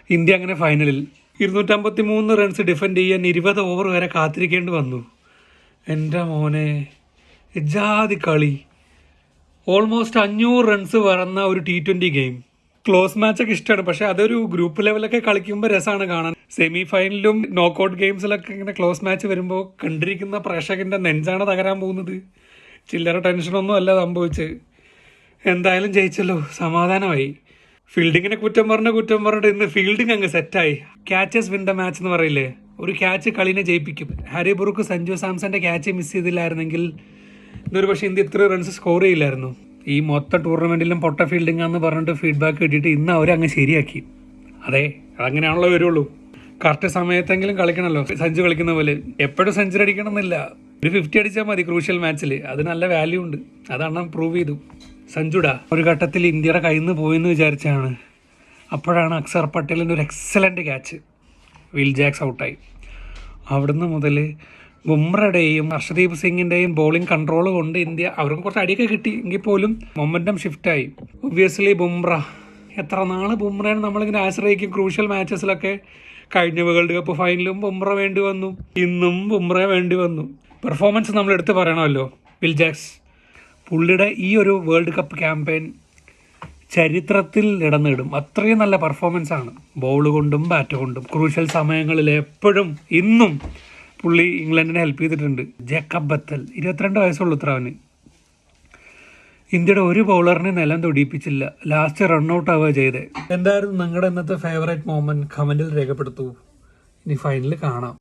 India അങ്ങനെ ഫൈനലിൽ 253 runs defend ചെയ്യാൻ 20 ഓവർ വരെ കാത്തിരിക്കേണ്ടി വന്നു. എൻ്റെ മോനെ, ജാതി കളി. ഓൾമോസ്റ്റ് 500 റൺസ് വരുന്ന ഒരു T20 ഗെയിം. ക്ലോസ് മാച്ചൊക്കെ ഇഷ്ടമാണ്, പക്ഷെ അതൊരു ഗ്രൂപ്പ് ലെവലൊക്കെ കളിക്കുമ്പോൾ രസമാണ് കാണാൻ. സെമി ഫൈനലിലും നോക്കൗട്ട് ഗെയിംസിലൊക്കെ ഇങ്ങനെ ക്ലോസ് മാച്ച് വരുമ്പോൾ കണ്ടിരിക്കുന്ന പ്രേക്ഷകൻ്റെ നെഞ്ചാണ് തകരാൻ പോകുന്നത്. ചില്ലറ ടെൻഷനൊന്നും അല്ല സംഭവിച്ചത്. എന്തായാലും ജയിച്ചല്ലോ, സമാധാനമായി. ഫീൽഡിങ്ങിനെ കുറ്റം പറഞ്ഞിട്ട് ഇന്ന് ഫീൽഡിങ് അങ്ങ് സെറ്റായി. ക്യാച്ചസ് വിൻ ദ മാച്ച് എന്ന് പറയില്ലേ, ഒരു ക്യാച്ച് കളിനെ ജയിപ്പിക്കും. ഹാരി ബ്രൂക്ക് സഞ്ജു സാംസന്റെ ക്യാച്ച് മിസ് ചെയ്തില്ലായിരുന്നെങ്കിൽ ഇന്നൊരു പക്ഷേ ഇന്ത്യ ഇത്ര റൺസ് സ്കോർ ചെയ്യില്ലായിരുന്നു. ഈ മൊത്തം ടൂർണമെന്റിലും പൊട്ട ഫീൽഡിംഗ് ആണെന്ന് പറഞ്ഞിട്ട് ഫീഡ്ബാക്ക് കിട്ടിയിട്ട് ഇന്ന് അവരങ്ങ് ശരിയാക്കി. അതെ, അതങ്ങനെയാണല്ലോ വരുള്ളൂ. കറക്റ്റ് സമയത്തെങ്കിലും കളിക്കണമല്ലോ. സഞ്ജു കളിക്കുന്ന പോലെ എപ്പോഴും സെഞ്ചുറി അടിക്കണം എന്നില്ല. ഒരു 50 അടിച്ചാൽ മതി ക്രൂഷ്യൽ മാച്ചിൽ. അത് നല്ല വാല്യൂ ഉണ്ട്. അതാണ് പ്രൂവ് ചെയ്തു സഞ്ജുടാ. ഒരു ഘട്ടത്തിൽ ഇന്ത്യയുടെ കയ്യിൽ നിന്ന് പോയെന്ന് വിചാരിച്ചാണ്. അപ്പോഴാണ് അക്സർ പട്ടേലിൻ്റെ ഒരു എക്സലൻറ്റ് ക്യാച്ച്. വിൽ ജാക്സ് ഔട്ടായി. അവിടുന്ന് മുതൽ ബുംറയുടെയും ഹർഷദീപ് സിംഗിൻ്റെയും ബോളിംഗ് കൺട്രോൾ കൊണ്ട് ഇന്ത്യ, അവർക്ക് കുറച്ച് അടിയൊക്കെ കിട്ടി എങ്കിൽ പോലും മൊമെൻറ്റം ഷിഫ്റ്റായി. ഒബ്വിയസ്ലി ബുംറ, എത്ര നാൾ ബുംറയാണ് നമ്മളിങ്ങനെ ആശ്രയിക്കും ക്രൂഷ്യൽ മാച്ചസിലൊക്കെ. കഴിഞ്ഞ വേൾഡ് കപ്പ് ഫൈനലും ബുംറ വേണ്ടി വന്നു, ഇന്നും ബുംറ വേണ്ടി വന്നു. പെർഫോമൻസ് നമ്മൾ എടുത്ത് പറയണമല്ലോ. വിൽ ജാക്സ് പുള്ളിയുടെ ഈ ഒരു വേൾഡ് കപ്പ് ക്യാമ്പയിൻ ചരിത്രത്തിൽ ഇടം നേടും. അത്രയും നല്ല പെർഫോമൻസ് ആണ്. ബോൾ കൊണ്ടും ബാറ്റ് കൊണ്ടും ക്രൂഷ്യൽ സമയങ്ങളിൽ എപ്പോഴും ഇന്നും പുള്ളി ഇംഗ്ലണ്ടിനെ ഹെൽപ്പ് ചെയ്തിട്ടുണ്ട്. ജേക്കബ് ബത്തൽ 22 വയസ്സുള്ളൂ ഉത്തരവന്. ഇന്ത്യയുടെ ഒരു ബൗളറിനെ നിലം തൊടിയിപ്പിച്ചില്ല. ലാസ്റ്റ് റൺഔട്ട് ആവുക ചെയ്തേ. എന്തായിരുന്നു നിങ്ങളുടെ ഇന്നത്തെ ഫേവറേറ്റ് മൊമെന്റ്? കമന്റിൽ രേഖപ്പെടുത്തൂ. ഇനി ഫൈനലിൽ കാണാം.